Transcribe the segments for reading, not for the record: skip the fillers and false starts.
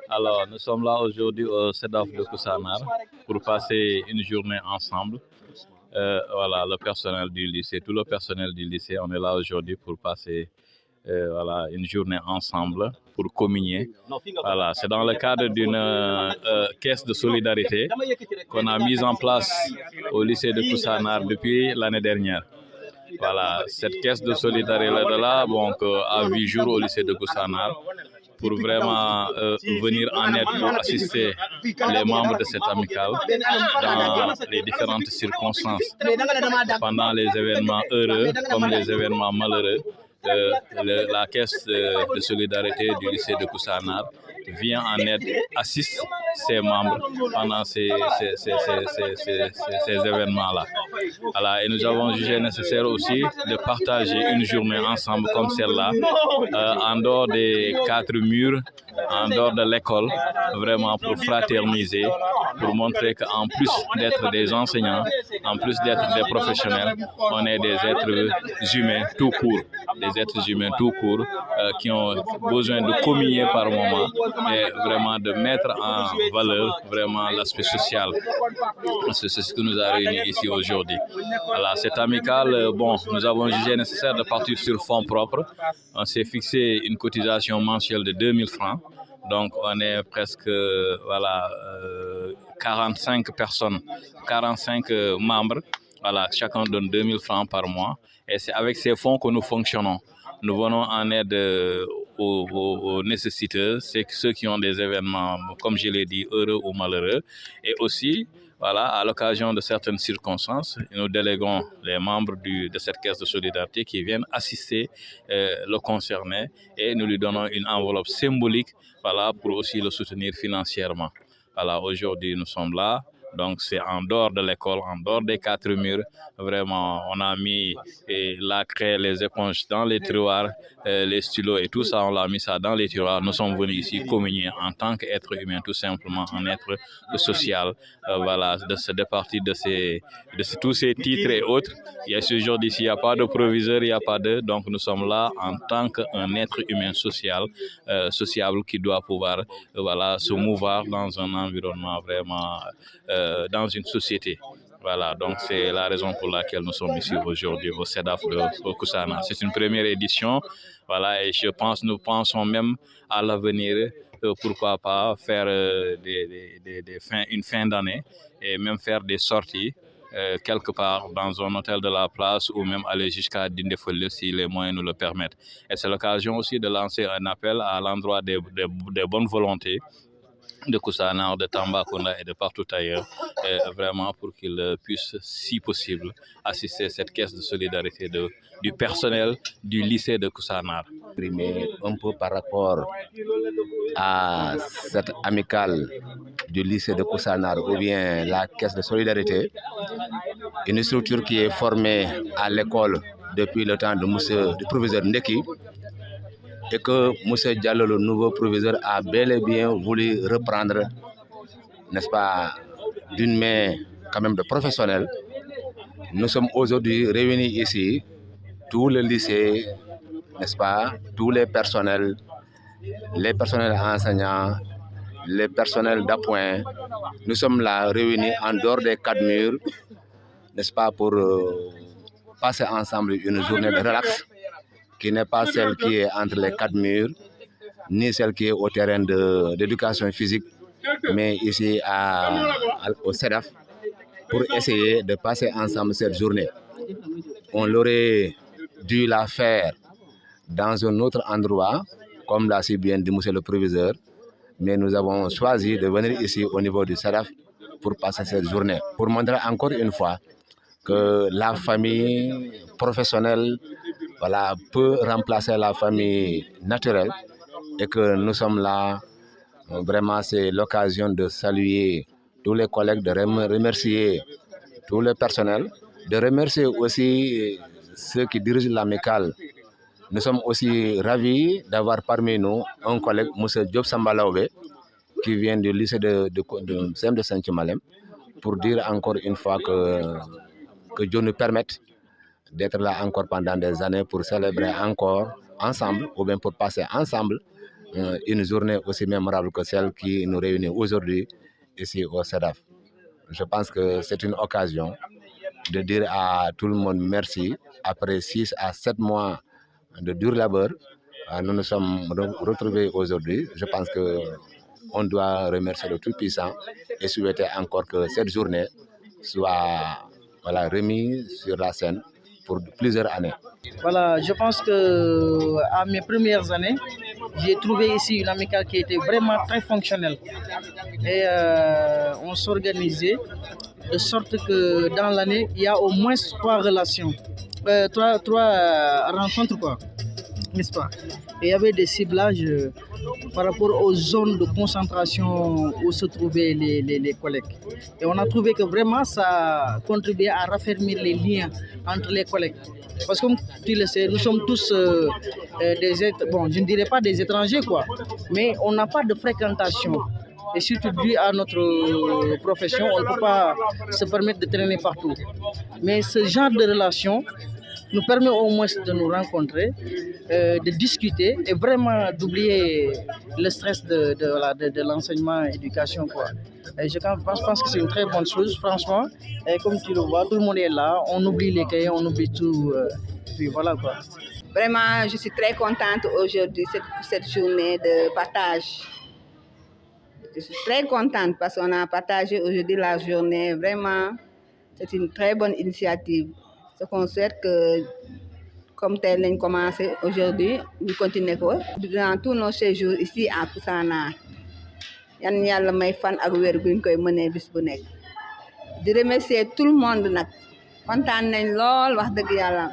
Alors, nous sommes là aujourd'hui au CEDAF de Koussanar pour passer une journée ensemble. Voilà, le personnel du lycée, tout le personnel du lycée, on est là aujourd'hui pour passer voilà, une journée ensemble pour communier. Voilà, c'est dans le cadre d'une caisse de solidarité qu'on a mise en place au lycée de Koussanar depuis l'année dernière. Voilà, cette caisse de solidarité-là a vu jour au lycée de Koussanar pour vraiment venir en aide pour assister les membres de cette amicale dans les différentes circonstances, pendant les événements heureux comme les événements malheureux. La caisse de solidarité du lycée de Koussanar vient en aide, assiste ses membres pendant ces événements-là. Voilà, et nous avons jugé nécessaire aussi de partager une journée ensemble comme celle-là, en dehors des quatre murs, en dehors de l'école, vraiment pour fraterniser, pour montrer qu'en plus d'être des enseignants, en plus d'être des professionnels, on est des êtres humains tout court, qui ont besoin de communier par moment et vraiment de mettre en valeur vraiment l'aspect social. C'est ce qui nous a réunis ici aujourd'hui. Voilà, cette amicale, nous avons jugé nécessaire de partir sur fonds propres. On s'est fixé une cotisation mensuelle de 2000 francs. Donc on est presque 45 personnes, 45 membres. Voilà, chacun donne 2000 francs par mois. Et c'est avec ces fonds que nous fonctionnons. Nous venons en aide aux nécessiteux, c'est ceux qui ont des événements, comme je l'ai dit, heureux ou malheureux. Et aussi, voilà, à l'occasion de certaines circonstances, nous déléguons les membres de cette caisse de solidarité qui viennent assister le concerné et nous lui donnons une enveloppe symbolique, voilà, pour aussi le soutenir financièrement. Voilà, aujourd'hui nous sommes là. Donc c'est en dehors de l'école, en dehors des quatre murs. Vraiment, on a mis la craie, les éponges dans les tiroirs, les stylos et tout ça, on l'a mis ça dans les tiroirs. Nous sommes venus ici communier en tant qu'être humain, tout simplement, en être social. Voilà, de se départir de tous ces titres et autres. Il y a ce jour d'ici, il n'y a pas de proviseur, il n'y a pas de... Donc nous sommes là en tant qu'un être humain sociable qui doit pouvoir se mouvoir dans un environnement vraiment... dans une société. Voilà, donc c'est la raison pour laquelle nous sommes ici aujourd'hui au CEDAF de Koussanar. C'est une première édition, voilà, et nous pensons même à l'avenir, pourquoi pas faire une fin d'année et même faire des sorties quelque part dans un hôtel de la place ou même aller jusqu'à Dindéfolie si les moyens nous le permettent. Et c'est l'occasion aussi de lancer un appel à l'endroit des bonnes volontés de Koussanar, de Tambacounda et de partout ailleurs, vraiment pour qu'ils puissent, si possible, assister à cette caisse de solidarité du personnel du lycée de Koussanar. Un peu par rapport à cette amicale du lycée de Koussanar ou bien la caisse de solidarité, une structure qui est formée à l'école depuis le temps du proviseur Ndeki, et que M. Diallo, le nouveau proviseur, a bel et bien voulu reprendre, n'est-ce pas, d'une main quand même de professionnels. Nous sommes aujourd'hui réunis ici, tous les lycées, n'est-ce pas, tous les personnels enseignants, les personnels d'appoint. Nous sommes là réunis en dehors des quatre murs, n'est-ce pas, pour passer ensemble une journée de relax, qui n'est pas celle qui est entre les quatre murs, ni celle qui est au terrain d'éducation physique, mais ici au CEDAF, pour essayer de passer ensemble cette journée. On aurait dû la faire dans un autre endroit, comme l'a si bien dit monsieur le proviseur, mais nous avons choisi de venir ici au niveau du CEDAF pour passer cette journée, pour montrer encore une fois que la famille professionnelle peut remplacer la famille naturelle et que nous sommes là. Vraiment, c'est l'occasion de saluer tous les collègues, de remercier tous les personnels, de remercier aussi ceux qui dirigent l'amicale. Nous sommes aussi ravis d'avoir parmi nous un collègue, M. Diop Sambalaoube, qui vient du lycée de Saint-Malem, pour dire encore une fois que Dieu nous permette d'être là encore pendant des années pour célébrer encore ensemble, ou bien pour passer ensemble une journée aussi mémorable que celle qui nous réunit aujourd'hui ici au CEDAF. Je pense que c'est une occasion de dire à tout le monde merci. Après 6 à 7 mois de dur labeur, nous nous sommes retrouvés aujourd'hui. Je pense qu'on doit remercier le Tout-Puissant et souhaiter encore que cette journée soit remise sur la scène pour plusieurs années. Voilà, je pense que à mes premières années, j'ai trouvé ici une amicale qui était vraiment très fonctionnelle. Et on s'organisait de sorte que dans l'année, il y a au moins 3 relations, 3 rencontres, quoi, n'est-ce pas? Et il y avait des ciblages par rapport aux zones de concentration où se trouvaient les collègues. Et on a trouvé que vraiment ça contribuait à raffermir les liens entre les collègues. Parce que comme tu le sais, nous sommes tous bon, je ne dirais pas des étrangers, quoi, mais on n'a pas de fréquentation. Et surtout dû à notre profession, on ne peut pas se permettre de traîner partout. Mais ce genre de relation nous permet au moins de nous rencontrer, de discuter et vraiment d'oublier le stress de l'enseignement et l'éducation, quoi. Et je pense que c'est une très bonne chose, franchement. Et comme tu le vois, tout le monde est là, on oublie les cahiers, on oublie tout. Puis voilà, quoi. Vraiment, je suis très contente aujourd'hui pour cette journée de partage. Je suis très contente parce qu'on a partagé aujourd'hui la journée. Vraiment, c'est une très bonne initiative. Ce qu'on souhaite que, comme tel a commencé aujourd'hui, nous continuons durant tous nos séjours ici à Koussanar. Yan yàlla may fan ak wér guñ koy mënee bis bu nekk. Di remercier tout le monde nag kontaan nañ lool wax dëgg yàlla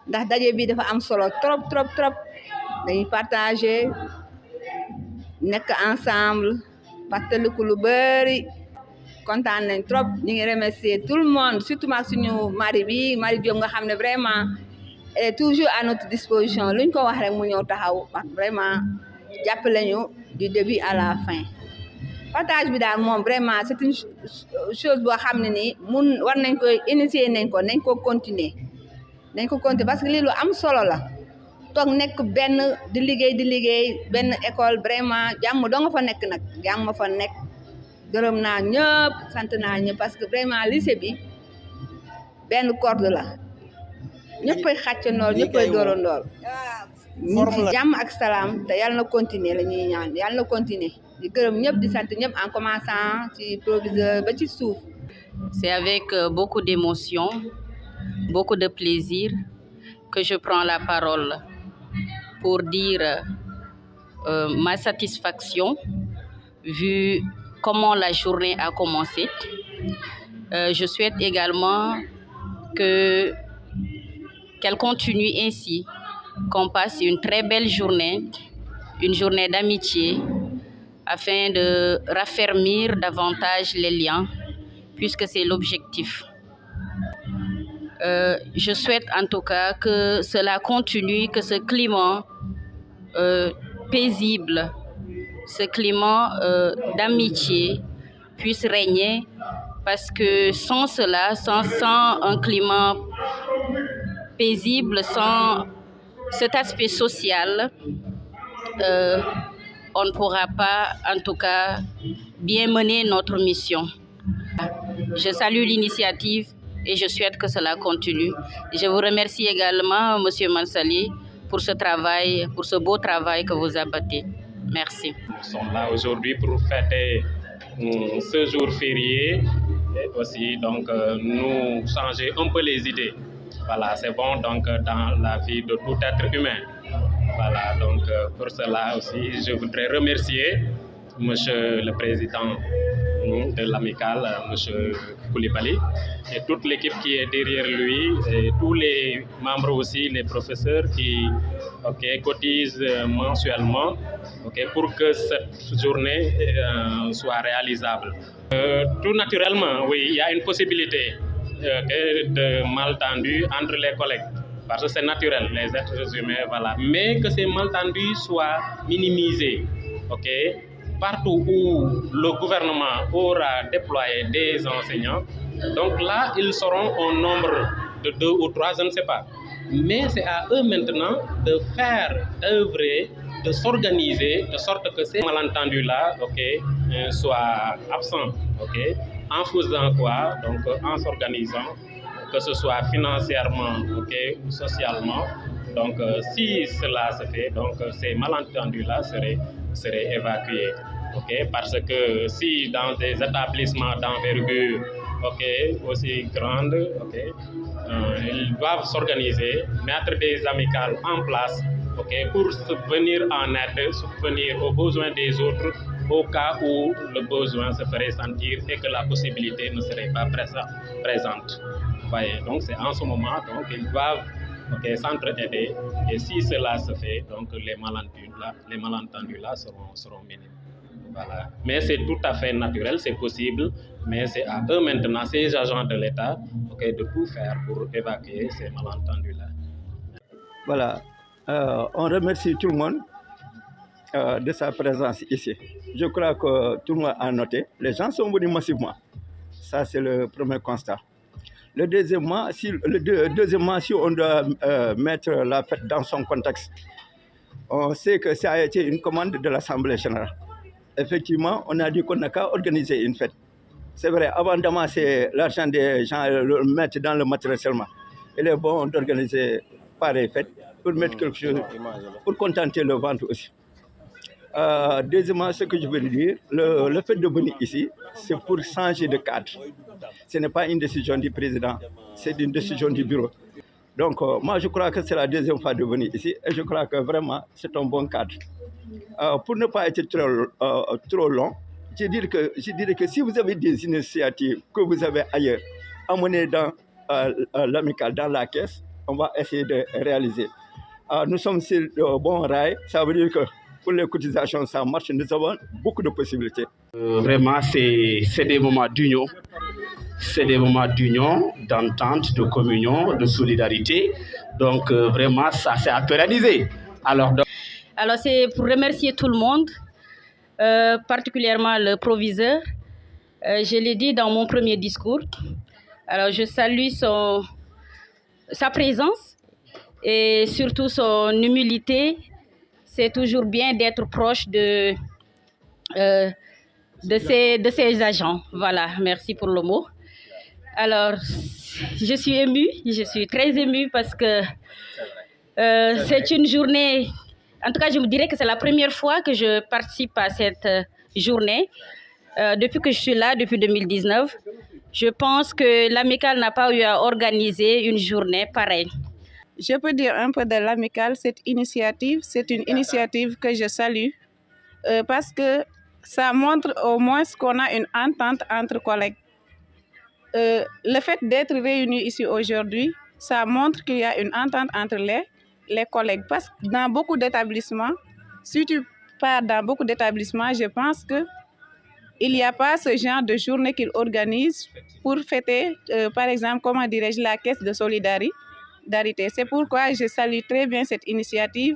ndax daje bi dafa am solo trop dañuy partager nekk ensemble fàttaliku lu bëri kontaan nañ trop ñu ngi remercier tout le monde surtout maak suñu mari Diop nga xam ne vraiment elle est toujours à notre disposition luñ ko wax rek mu ñëw taxaw wax vraiment jàppale ñu du début à la fin. Partage bi daal moom vraiment c'est une chose boo xam ne nii war nañ ko initier nañ ko continuer parce que lii lu am solo la toog nekk benn di liggéey benn école vraiment jàmm doo nga fa nekk nag jàmm fa nekk gërëm naa ñëpp sant naa ñëpp parce que vraiment lycée bi benn corde la ñëppay xàccandoor ñëppay doorandoor jàmm ak salaam te yàlla na continuer la ñuy ñaan yàlla na continuer di gërëm ñëpp di sant ñëpp en commençant ci proviseur ba ci suuf. C'est avec beaucoup d'émotion, beaucoup de plaisir que je prends la parole pour dire ma satisfaction vu comment la journée a commencé. Je souhaite également qu'elle continue ainsi, qu'on passe une très belle journée, une journée d'amitié, afin de raffermir davantage les liens, puisque c'est l'objectif. Je souhaite en tout cas que cela continue, que ce climat paisible, ce climat d'amitié puisse régner, parce que sans cela, sans un climat paisible, sans cet aspect social, on ne pourra pas, en tout cas, bien mener notre mission. Je salue l'initiative et je souhaite que cela continue. Je vous remercie également, Monsieur Mansali, pour ce travail, pour ce beau travail que vous abattez. Merci. Nous sommes là aujourd'hui pour fêter ce jour férié et aussi donc nous changer un peu les idées. Voilà, c'est bon donc dans la vie de tout être humain. Voilà, donc pour cela aussi, je voudrais remercier Monsieur le Président de l'amicale, Monsieur Koulibaly, et toute l'équipe qui est derrière lui, et tous les membres aussi, les professeurs qui cotisent mensuellement pour que cette journée soit réalisable. Tout naturellement, oui, il y a une possibilité de malentendu entre les collègues. Parce que c'est naturel, les êtres humains, voilà. Mais que ces malentendus soient minimisés, partout où le gouvernement aura déployé des enseignants. Donc là, ils seront au nombre de 2 ou 3, je ne sais pas. Mais c'est à eux maintenant de faire œuvrer de s'organiser de sorte que ces malentendus-là soient absents. En faisant quoi? Donc en s'organisant, que ce soit financièrement ou socialement. Donc si cela se fait, donc ces malentendus-là seraient évacués. Parce que si dans des établissements d'envergure aussi grande, ils doivent s'organiser, mettre des amicales en place pour venir en aide, subvenir aux besoins des autres au cas où le besoin se ferait sentir et que la possibilité ne serait pas présente. Voyez, donc c'est en ce moment qu'ils doivent s'entraider, et si cela se fait, donc les malentendus là seront minimes. Voilà. Mais c'est tout à fait naturel, c'est possible, mais c'est à eux maintenant, ces agents de l'État, de tout faire pour évacuer ces malentendus-là. Voilà, on remercie tout le monde de sa présence ici. Je crois que tout le monde a noté, les gens sont venus massivement. Ça, c'est le premier constat. Deuxièmement, si on doit mettre la fête dans son contexte, on sait que ça a été une commande de l'Assemblée générale. Effectivement, on a dit qu'on n'a qu'à organiser une fête. C'est vrai, avant d'amasser l'argent des gens, le mettre dans le matériel seulement, il est bon d'organiser pareille fête pour mettre quelque chose, pour contenter le ventre aussi. Deuxièmement, ce que je veux dire, le fait de venir ici, c'est pour changer de cadre. Ce n'est pas une décision du président, c'est une décision du bureau. Donc, moi, je crois que c'est la deuxième fois de venir ici et je crois que vraiment, c'est un bon cadre. Pour ne pas être trop long, je dirais que si vous avez des initiatives que vous avez ailleurs, amenées dans l'amicale, dans la caisse, on va essayer de réaliser. Nous sommes sur le bon rail, ça veut dire que pour les cotisations, ça marche, nous avons beaucoup de possibilités. Vraiment, c'est des moments d'union. C'est des moments d'union, d'entente, de communion, de solidarité. Donc, vraiment, ça s'est à pérenniser. Alors, c'est pour remercier tout le monde, particulièrement le proviseur. Je l'ai dit dans mon premier discours. Alors, je salue sa présence et surtout son humilité. C'est toujours bien d'être proche de ses agents. Voilà, merci pour le mot. Alors, je suis émue, je suis très émue parce que c'est une journée, en tout cas je me dirais que c'est la première fois que je participe à cette journée. Depuis que je suis là, depuis 2019, je pense que l'amicale n'a pas eu à organiser une journée pareille. Je peux dire un peu de l'amicale, cette initiative, c'est une initiative que je salue parce que ça montre au moins qu'on a une entente entre collègues. Le fait d'être réunis ici aujourd'hui, ça montre qu'il y a une entente entre les collègues. Parce que dans beaucoup d'établissements, si tu pars dans beaucoup d'établissements, je pense qu'il n'y a pas ce genre de journée qu'ils organisent pour fêter, par exemple, comment dirais-je, la caisse de solidarité. C'est pourquoi je salue très bien cette initiative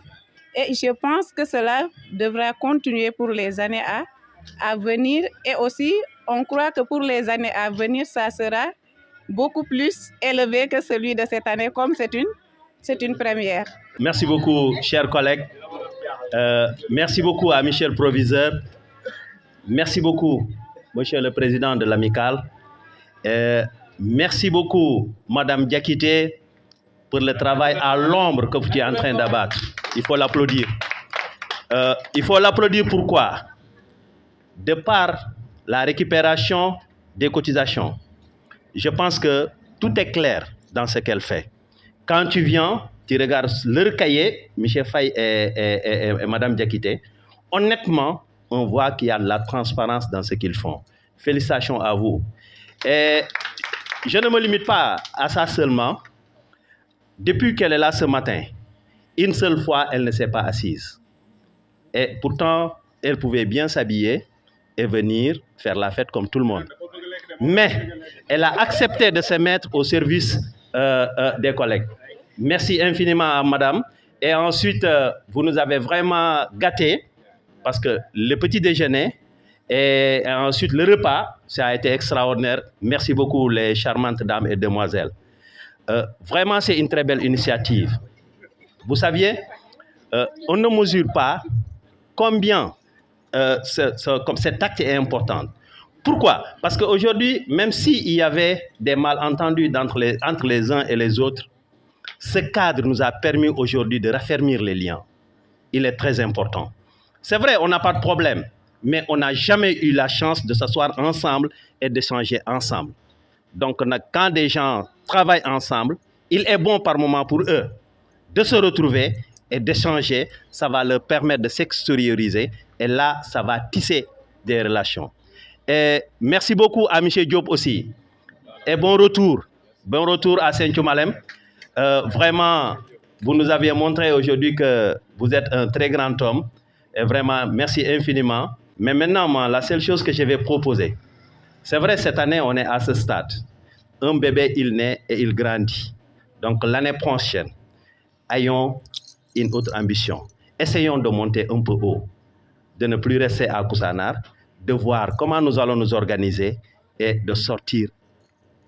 et je pense que cela devra continuer pour les années à venir. Et aussi, on croit que pour les années à venir, ça sera beaucoup plus élevé que celui de cette année, comme c'est une première. Merci beaucoup, chers collègues. Merci beaucoup à Michel Proviseur. Merci beaucoup, Monsieur le Président de l'amicale. Merci beaucoup, Madame Diakité, pour le travail à l'ombre que tu es en train d'abattre. Il faut l'applaudir. Il faut l'applaudir pourquoi? De par la récupération des cotisations, je pense que tout est clair dans ce qu'elle fait. Quand tu viens, tu regardes leur cahier, Michel Faye et Madame Diakité, honnêtement, on voit qu'il y a de la transparence dans ce qu'ils font. Félicitations à vous. Et je ne me limite pas à ça seulement. Depuis qu'elle est là ce matin, une seule fois, elle ne s'est pas assise. Et pourtant, elle pouvait bien s'habiller et venir faire la fête comme tout le monde. Mais elle a accepté de se mettre au service des collègues. Merci infiniment à madame. Et ensuite, vous nous avez vraiment gâtés parce que le petit déjeuner et ensuite le repas, ça a été extraordinaire. Merci beaucoup les charmantes dames et demoiselles. Vraiment, c'est une très belle initiative. Vous saviez, on ne mesure pas combien cet acte est important. Pourquoi? Parce qu'aujourd'hui, même s'il y avait des malentendus entre les uns et les autres, ce cadre nous a permis aujourd'hui de raffermir les liens. Il est très important. C'est vrai, on n'a pas de problème, mais on n'a jamais eu la chance de s'asseoir ensemble et d'échanger ensemble. Donc, quand des gens travaillent ensemble, il est bon par moment pour eux de se retrouver et d'échanger. Ça va leur permettre de s'extérioriser et là, ça va tisser des relations. Et merci beaucoup à M. Diop aussi. Et bon retour à Saint-Malem. Vraiment, vous nous avez montré aujourd'hui que vous êtes un très grand homme. Et vraiment, merci infiniment. Mais maintenant, la seule chose que je vais proposer, c'est vrai, cette année, on est à ce stade. Un bébé, il naît et il grandit. Donc, l'année prochaine, ayons une autre ambition. Essayons de monter un peu haut, de ne plus rester à Koussanar, de voir comment nous allons nous organiser et de sortir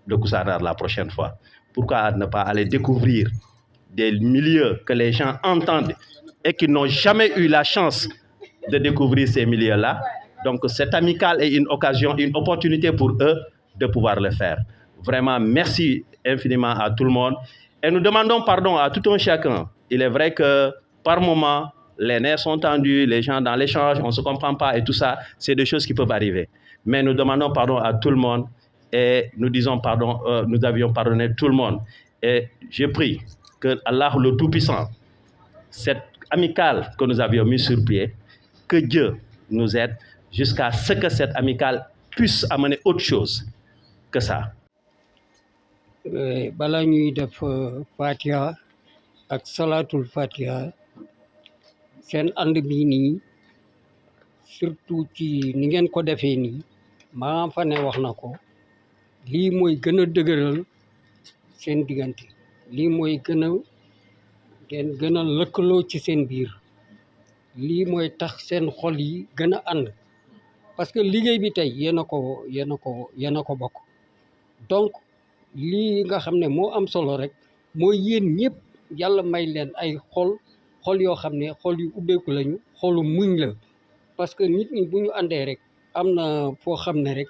de Koussanar la prochaine fois. Pourquoi ne pas aller découvrir des milieux que les gens entendent et qui n'ont jamais eu la chance de découvrir ces milieux-là. Donc, cette amicale est une occasion, une opportunité pour eux de pouvoir le faire. Vraiment, merci infiniment à tout le monde. Et nous demandons pardon à tout un chacun. Il est vrai que par moment, les nerfs sont tendus, les gens dans l'échange, on ne se comprend pas et tout ça, c'est des choses qui peuvent arriver. Mais nous demandons pardon à tout le monde et nous disons pardon, nous avions pardonné tout le monde. Et je prie que Allah le Tout-Puissant, cette amicale que nous avions mis sur pied, que Dieu nous aide jusqu'à ce que cette amicale puisse amener autre chose que ça. Bala ñuy def Fatiha ak Salatul Fatiha seen ànd bi nii surtout ci ni ngeen ko defee nii maa fa ne wax na ko lii mooy gën a dëgëral seen diggante lii mooy gën a lëkkaloo ci seen biir lii mooy tax seen xol yi gën a ànd parce que liggéey bi tey yéen a ko bokk donc lii nga xam ne moo am solo rek mooy yéen ñëpp yàlla may leen ay xol yoo xam ne xol yu ubbeeku lañu xolu muñ la parce que nit ñi bu ñu àndee rek am na foo xam ne rek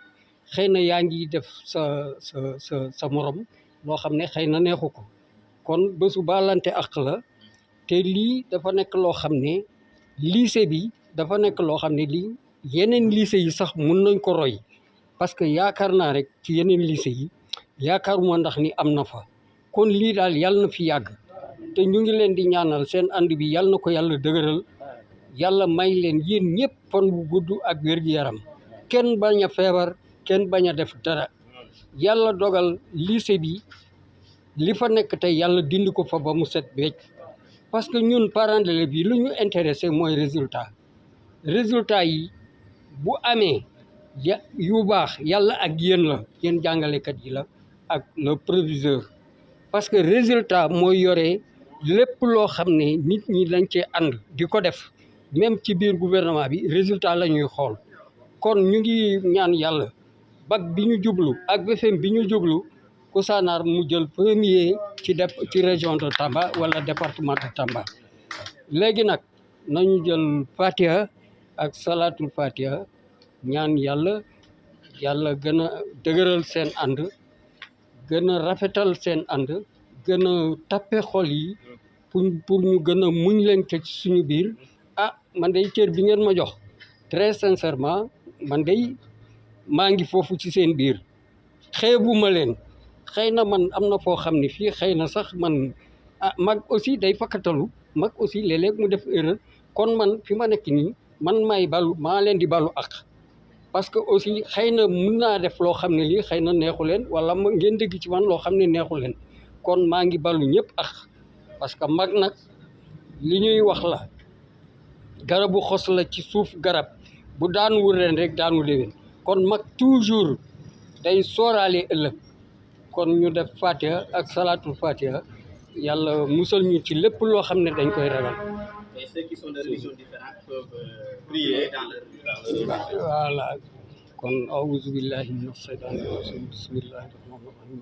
xëy na yaa ngi def sa morom loo xam ne xëy na neexu ko kon bésu baalante ak la te lii dafa nekk loo xam ne lycée bi dafa nekk loo xam ne lii yeneen lycée yi sax mun nañ ko roy parce que yaakaar naa rek ci yeneen lycée yi yaakaaruma ndax ni am na fa kon lii daal yàlla na fi yàgg te ñu ngi leen di ñaanal seen ànd bi yàlla na ko yàlla dëgëral yàlla may leen yéen ñëpp fan bu gudd ak wér-gu-yaram kenn bañ a feebar kenn bañ a def dara yàlla dogal lycée bi li fa nekk tey yàlla dindi ko fa ba mu set wecc parce que ñun parents d'élèves bi lu ñu intéressé mooy résultat yi bu amee yu baax yàlla ak yéen la yéen jàngalekat yi la ak le proviseur parce que résultat mooy yore lépp loo xam ne nit ñi dañ cee ànd di ko def même ci biir gouvernement bi résultat la ñuy xool kon ñu ngi ñaan yàlla bac bi ñu jublu ak BFEM bi ñu jublu Koussanar mu jël premier ci région de Tamba wala département de Tamba léegi nag nañu jël Fatiha ak Salatul Fatiha ñaan yàlla gën a dëgëral seen ànd gën a rafetal seen ànd gën a tappe xol yi pour ñu gën a muñ leen ci suñu biir man day cër bi ngeen ma jox très sincèrement man day maa ngi foofu ci seen biir xeebuma leen xëy na man am na foo xam ne fii xëy na sax man mag aussi day fakkatalu mag aussi léeg-léeg mu def erreur kon man fi ma nekk nii man maa leen di balu ak parce que aussi xëy na mun naa def loo xam ne lii xëy na neexu leen wala ngeen dégg ci man loo xam ne neexu leen kon maa ngi balu ñëpp ak parce que mag nag li ñuy wax la garabu xos la ci suuf garab bu daanu ren rek daanu déwén kon mag toujours day sooraale ëllëg kon ñu def Fatiha ak Salatul Fatiha yàlla musal ñu ci lépp loo xam ne dañ koy ragal. Et ceux qui sont de religions différentes peuvent prier dans leur... Voilà. Kon a'uuzu billahi mina shaytaani rajiim bismillahi rahmaani rahiim